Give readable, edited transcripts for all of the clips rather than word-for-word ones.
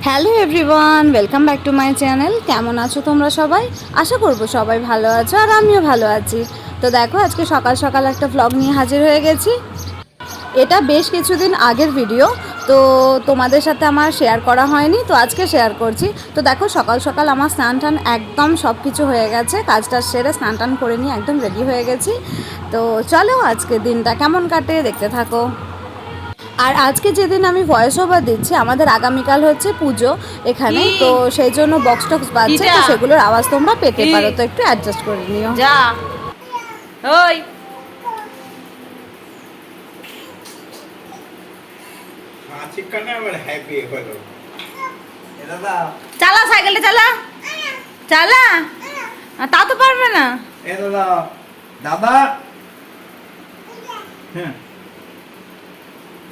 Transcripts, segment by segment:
Hello everyone, welcome back to my channel. কেমন আছো তোমরা সবাই? আশা করবো সবাই ভালো আছো আর আমিও ভালো আছি। তো দেখো, আজকে সকাল সকাল একটা ভ্লগ নিয়ে হাজির হয়ে গেছি। এটা বেশ কিছুদিন আগের ভিডিও, তো তোমাদের সাথে আমার শেয়ার করা হয়নি, তো আজকে শেয়ার করছি। তো দেখো, সকাল সকাল আমার স্নান টান একদম সব কিছু হয়ে গেছে, কাজটা সেরে স্নান টান করে নিয়ে একদম রেডি হয়ে গেছি। তো চলো আজকে দিনটা কেমন কাটে দেখতে থাকো। আর আজকে যেদিন আমি ভয়েস ওভার দিচ্ছি, আমাদের আগামীকাল হচ্ছে পুজো এখানে, তো সেই জন্য বক্স টক্স বাজছে, তো সেগুলোর আওয়াজ তোমরা পেতে পারো, তো একটু অ্যাডজাস্ট করে নিও। যা ওই চালা, সাইকেলটা চালা চালা। তা তো পারবে না। দাদা হ্যাঁ,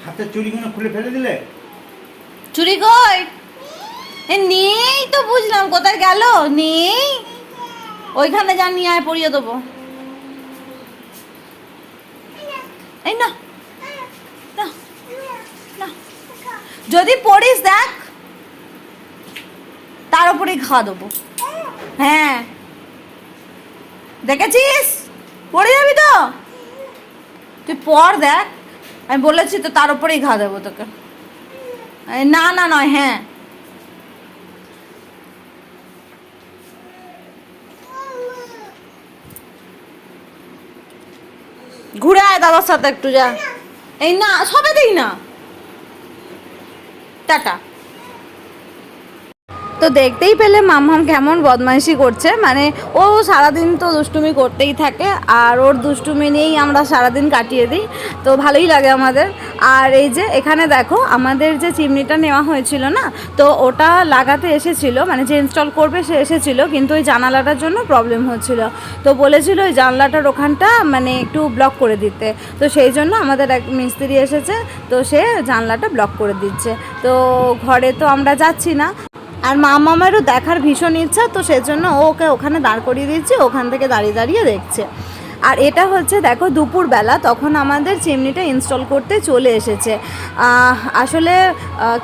হাতের চুড়িগুলো খুলে ফেলে দিলে। চুরি কই? নেই তো, বুঝলাম কোথায় গেল। নেই, ওইখানে যা নিয়ে আয়, পরিয়ে দেবো। এই না না, না। যদি পড়িস দেখ, তার উপরেই খাওয়া দেবো। হ্যাঁ, দেখেছিস? পড়ে যাবি তো, তুই পড় দেখ। আমি বলেছি তো, তার উপরেই ঘা দেবো তোকে। না না নয়, হ্যাঁ। ঘুরে আয় দাদার সাথে একটু, যা। এই না, সবে দিই না। টাটা। তো দেখতেই পেলে মাম্মাম কেমন বদমাইশি করছে, মানে ও সারাদিন তো দুষ্টুমি করতেই থাকে, আর ওর দুষ্টুমি নিয়েই আমরা সারাদিন কাটিয়ে দিই, তো ভালোই লাগে আমাদের। আর এই যে এখানে দেখো, আমাদের যে চিমনিটা নেওয়া হয়েছিল না, তো ওটা লাগাতে এসেছিল, মানে যে ইনস্টল করবে সে এসেছিল, কিন্তু ওই জানালাটার জন্য প্রবলেম হচ্ছিল, তো বলেছিল ওই জানলাটার ওখানটা মানে একটু ব্লক করে দিতে, তো সেই জন্য আমাদের এক মিস্ত্রি এসেছে, তো সে জানলাটা ব্লক করে দিচ্ছে। তো ঘরে তো আমরা যাচ্ছি না, আর মামারও দেখার ভীষণ ইচ্ছা, তো সেজন্য ওকে ওখানে দাঁড় করিয়ে দিচ্ছি, ওখান থেকে দাঁড়িয়ে দাঁড়িয়ে দেখছে। আর এটা হচ্ছে দেখো দুপুরবেলা, তখন আমাদের চিমনিটা ইনস্টল করতে চলে এসেছে। আসলে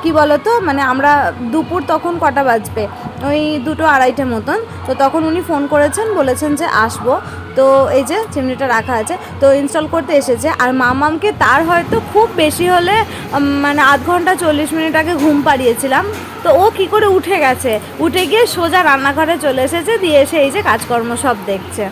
কি বলতো, মানে আমরা দুপুর তখন কটা বাজবে, ওই 2-2:30 মতন, তো তখন উনি ফোন করেছেন, বলেছেন যে আসবো। তো এই যে চিমনিটা রাখা আছে, তো ইনস্টল করতে এসেছে। আর মামামকে তার হয়তো খুব বেশি হলে মানে আধ ঘন্টা 40 মিনিট আগে ঘুম পাড়িয়েছিলাম, তো ও কি করে উঠে গেছে, উঠে গিয়ে সোজা রান্নাঘরে চলে এসেছে, দিয়ে এসে এই যে কাজকর্ম সব দেখছে।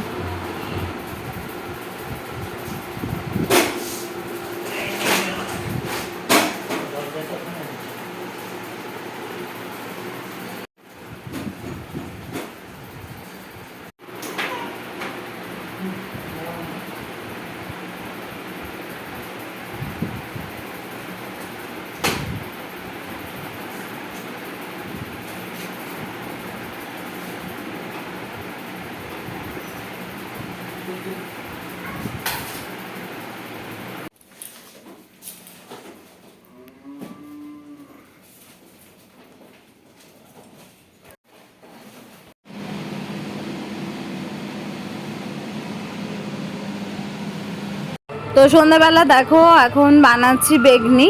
তো সন্ধ্যাবেলা দেখো, এখন বানাচ্ছি বেগনি,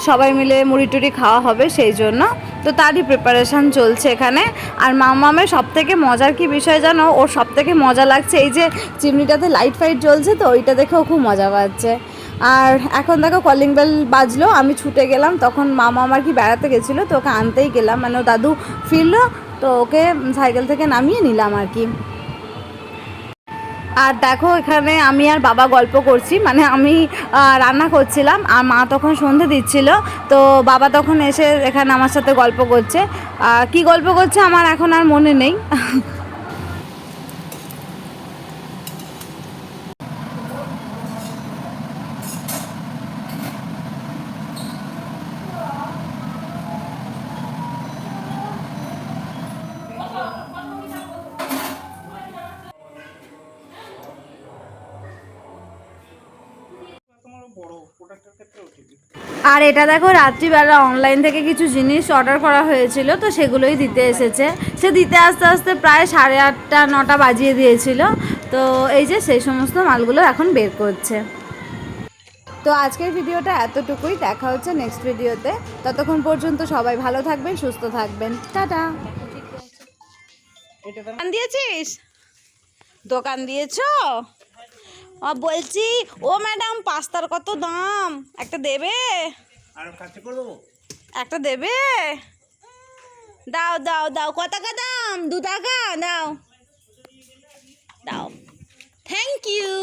সবাই মিলে মুড়ি টুড়ি খাওয়া হবে সেই জন্য, তো তারই প্রিপারেশান চলছে এখানে। আর মামামের সব থেকে মজার কি বিষয় জানো, ওর সব থেকে মজা লাগছে এই যে চিমনিটাতে লাইট ফাইট জ্বলছে, তো ওইটা দেখেও খুব মজা পাচ্ছে। আর এখন দেখো কলিং বেল বাজলো, আমি ছুটে গেলাম, তখন মামা আমার কি বেড়াতে গেছিলো, তো ওকে আনতেই গেলাম, মানে ও দাদু ফিরলো, তো ওকে সাইকেল থেকে নামিয়ে নিলাম আর কি। আর দেখো, এখানে আমি আর বাবা গল্প করছি, মানে আমি রান্না করছিলাম আর মা তখন সন্ধে দিচ্ছিল, তো বাবা তখন এসে এখানে আমার সাথে গল্প করছে। কি গল্প করছে আমার এখন আর মনে নেই। আর এটা দেখো, রাত্রিবেলা অনলাইন থেকে কিছু জিনিস অর্ডার করা হয়েছিল, তো সেগুলোই দিতে এসেছে। সে দিতে আস্তে আস্তে প্রায় 8:30-9টা বাজিয়ে দিয়েছিল, তো এই যে সেই সমস্ত মালগুলো এখন বের করছে। তো আজকের ভিডিওটা এতটুকুই, দেখা হচ্ছে নেক্সট ভিডিওতে। ততক্ষণ পর্যন্ত সবাই ভালো থাকবেন, সুস্থ থাকবেন, টাটা। দোকান দিয়েছিস? দোকান দিয়েছো? বলছি ও ম্যাডাম পাস্তার কত দাম, একটা দেবে? আর কাছে করে দেবো। একটা দেবে? দাও দাও দাও, কত টাকা দাম? 2 টাকা দাও। দাও, থ্যাংক ইউ।